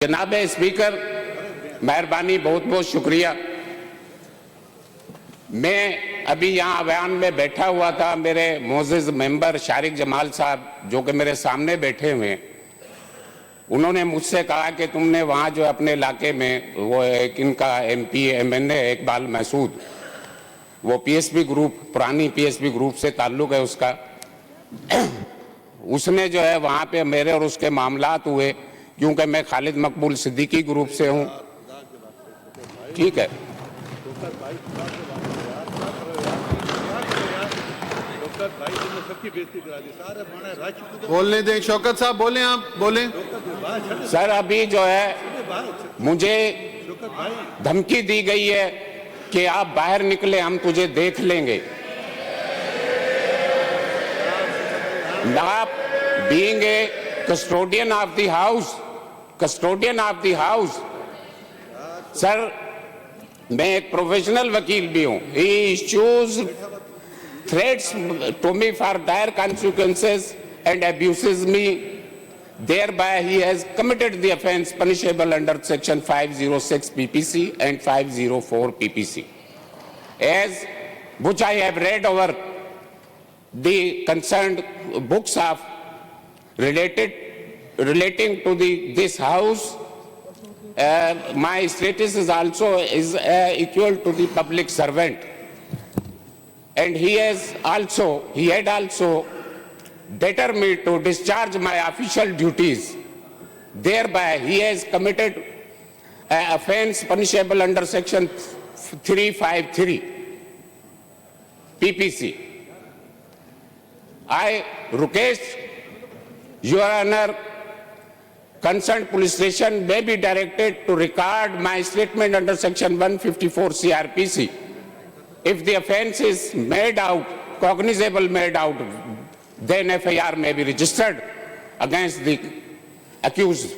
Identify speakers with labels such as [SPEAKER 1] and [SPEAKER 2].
[SPEAKER 1] जनाब स्पीकर, मेहरबानी, बहुत बहुत शुक्रिया। मैं अभी यहाँ बयान में बैठा हुआ था, मेरे मोअज़्ज़िज़ मेंबर शारिक जमाल साहब जो कि मेरे सामने बैठे हुए हैं, उन्होंने मुझसे कहा कि तुमने वहाँ जो अपने इलाके में वो एक इनका MP MNA इकबाल महसूद, वो PSP ग्रुप, पुरानी PSP ग्रुप से ताल्लुक़ है उसका, उसने जो है वहाँ पे मेरे और उसके मामलात हुए, क्योंकि मैं खालिद मकबूल सिद्दीकी ग्रुप से हूँ। ठीक है,
[SPEAKER 2] बोलने दें। शौकत साहब बोलें, आप बोलें।
[SPEAKER 1] सर अभी जो है मुझे धमकी दी गई है कि आप बाहर निकले, हम तुझे देख लेंगे। आप being a custodian of the house, sir मैं एक प्रोफेशनल वकील भी हूं। ही issues threats to me for dire consequences and abuses me. Thereby he has committed the offence punishable under section 506 PPC and 504 PPC. As which I have read over the concerned books of relating to this house, my status is also equal to the public servant. And he had also determined to discharge my official duties. Thereby, he has committed an offence punishable under section 353 PPC. I request Your Honor, concerned police station may be directed to record my statement under section 154 CRPC. If the offence is cognizable made out, then FIR may be registered against the accused.